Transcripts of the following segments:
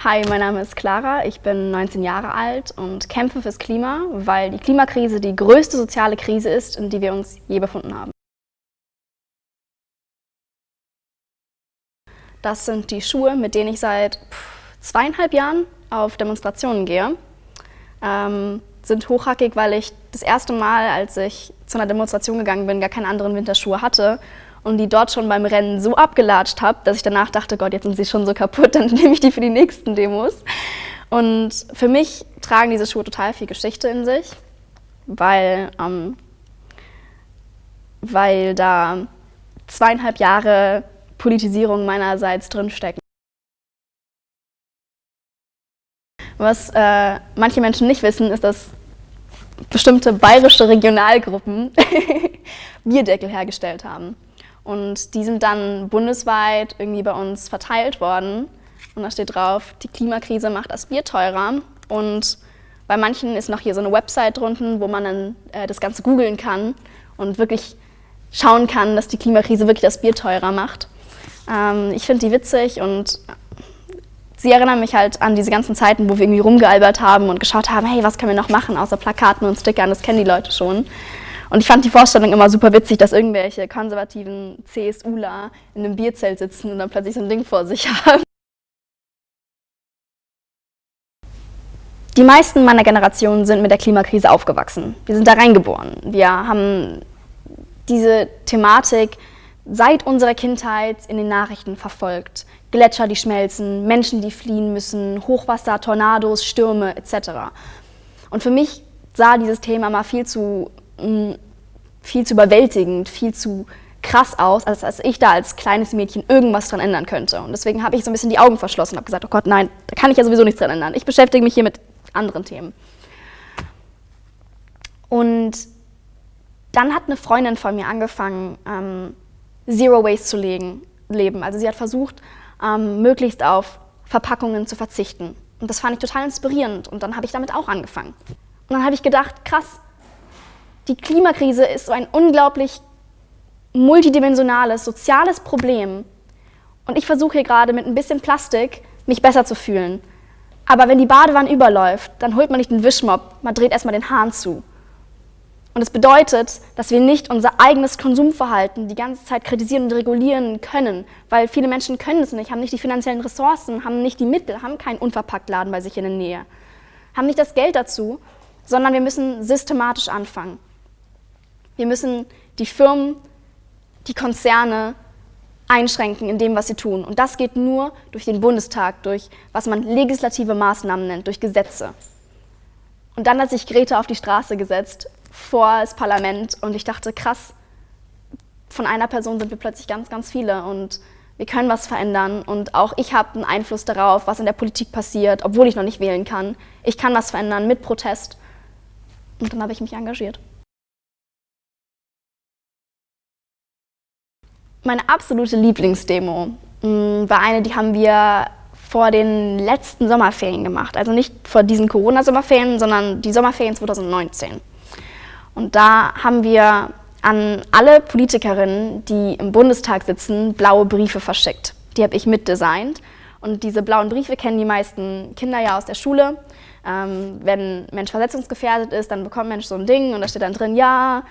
Hi, mein Name ist Clara, ich bin 19 Jahre alt und kämpfe fürs Klima, weil die Klimakrise die größte soziale Krise ist, in die wir uns je befunden haben. Das sind die Schuhe, mit denen ich seit 2,5 Jahren auf Demonstrationen gehe. Sind hochhackig, weil ich das erste Mal, als ich zu einer Demonstration gegangen bin, gar keine anderen Winterschuhe hatte und die dort schon beim Rennen so abgelatscht habe, dass ich danach dachte, Gott, jetzt sind sie schon so kaputt, dann nehme ich die für die nächsten Demos. Und für mich tragen diese Schuhe total viel Geschichte in sich, weil da 2,5 Jahre Politisierung meinerseits drinstecken. Was manche Menschen nicht wissen, ist, dass bestimmte bayerische Regionalgruppen Bierdeckel hergestellt haben. Und die sind dann bundesweit irgendwie bei uns verteilt worden. Und da steht drauf, die Klimakrise macht das Bier teurer. Und bei manchen ist noch hier so eine Website drunten, wo man dann das Ganze googeln kann und wirklich schauen kann, dass die Klimakrise wirklich das Bier teurer macht. Ich finde die witzig und sie erinnern mich halt an diese ganzen Zeiten, wo wir irgendwie rumgealbert haben und geschaut haben, hey, was können wir noch machen außer Plakaten und Stickern, das kennen die Leute schon. Und ich fand die Vorstellung immer super witzig, dass irgendwelche konservativen CSUler in einem Bierzelt sitzen und dann plötzlich so ein Ding vor sich haben. Die meisten meiner Generation sind mit der Klimakrise aufgewachsen. Wir sind da reingeboren. Wir haben diese Thematik seit unserer Kindheit in den Nachrichten verfolgt. Gletscher, die schmelzen, Menschen, die fliehen müssen, Hochwasser, Tornados, Stürme etc. Und für mich sah dieses Thema mal viel zu überwältigend, viel zu krass aus, als dass ich da als kleines Mädchen irgendwas dran ändern könnte. Und deswegen habe ich so ein bisschen die Augen verschlossen und habe gesagt, oh Gott, nein, da kann ich ja sowieso nichts dran ändern. Ich beschäftige mich hier mit anderen Themen. Und dann hat eine Freundin von mir angefangen, Zero Waste zu leben. Also sie hat versucht, möglichst auf Verpackungen zu verzichten. Und das fand ich total inspirierend. Und dann habe ich damit auch angefangen. Und dann habe ich gedacht, krass, die Klimakrise ist so ein unglaublich multidimensionales, soziales Problem. Und ich versuche hier gerade mit ein bisschen Plastik, mich besser zu fühlen. Aber wenn die Badewanne überläuft, dann holt man nicht den Wischmopp, man dreht erstmal den Hahn zu. Und das bedeutet, dass wir nicht unser eigenes Konsumverhalten die ganze Zeit kritisieren und regulieren können, weil viele Menschen können es nicht, haben nicht die finanziellen Ressourcen, haben nicht die Mittel, haben keinen Unverpacktladen bei sich in der Nähe, haben nicht das Geld dazu, sondern wir müssen systematisch anfangen. Wir müssen die Firmen, die Konzerne einschränken in dem, was sie tun. Und das geht nur durch den Bundestag, durch was man legislative Maßnahmen nennt, durch Gesetze. Und dann hat sich Greta auf die Straße gesetzt, vor das Parlament, und ich dachte, krass, von einer Person sind wir plötzlich ganz, ganz viele und wir können was verändern und auch ich habe einen Einfluss darauf, was in der Politik passiert, obwohl ich noch nicht wählen kann. Ich kann was verändern mit Protest und dann habe ich mich engagiert. Meine absolute Lieblingsdemo war eine, die haben wir vor den letzten Sommerferien gemacht. Also nicht vor diesen Corona-Sommerferien, sondern die Sommerferien 2019. Und da haben wir an alle Politikerinnen, die im Bundestag sitzen, blaue Briefe verschickt. Die habe ich mitdesignt. Und diese blauen Briefe kennen die meisten Kinder ja aus der Schule. Wenn ein Mensch versetzungsgefährdet ist, dann bekommt ein Mensch so ein Ding und da steht dann drin, ja,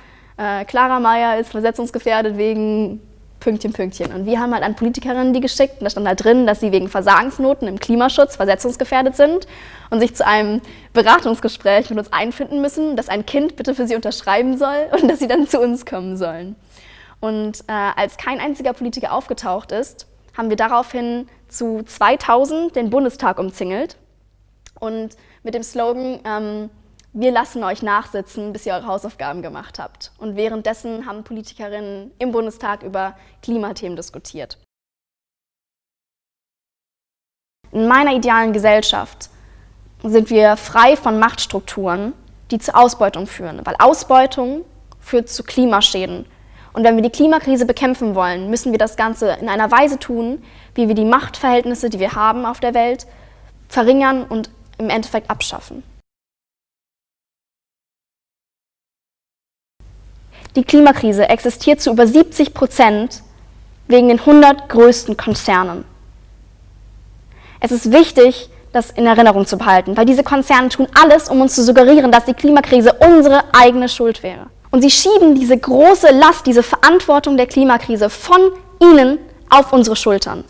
Clara Meier ist versetzungsgefährdet wegen Pünktchen, Pünktchen. Und wir haben halt an Politikerinnen die geschickt und da stand halt drin, dass sie wegen Versagensnoten im Klimaschutz versetzungsgefährdet sind und sich zu einem Beratungsgespräch mit uns einfinden müssen, dass ein Kind bitte für sie unterschreiben soll und dass sie dann zu uns kommen sollen. Und als kein einziger Politiker aufgetaucht ist, haben wir daraufhin zu 2000 den Bundestag umzingelt und mit dem Slogan, wir lassen euch nachsitzen, bis ihr eure Hausaufgaben gemacht habt. Und währenddessen haben Politikerinnen im Bundestag über Klimathemen diskutiert. In meiner idealen Gesellschaft sind wir frei von Machtstrukturen, die zu Ausbeutung führen. Weil Ausbeutung führt zu Klimaschäden. Und wenn wir die Klimakrise bekämpfen wollen, müssen wir das Ganze in einer Weise tun, wie wir die Machtverhältnisse, die wir haben auf der Welt, verringern und im Endeffekt abschaffen. Die Klimakrise existiert zu über 70% wegen den 100 größten Konzernen. Es ist wichtig, das in Erinnerung zu behalten, weil diese Konzerne tun alles, um uns zu suggerieren, dass die Klimakrise unsere eigene Schuld wäre. Und sie schieben diese große Last, diese Verantwortung der Klimakrise von ihnen auf unsere Schultern.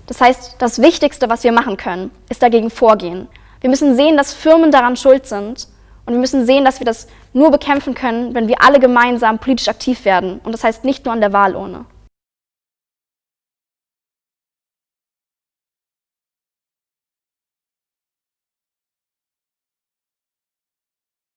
Das heißt, das Wichtigste, was wir machen können, ist dagegen vorgehen. Wir müssen sehen, dass Firmen daran schuld sind und wir müssen sehen, dass wir das nur bekämpfen können, wenn wir alle gemeinsam politisch aktiv werden. Und das heißt nicht nur an der Wahlurne.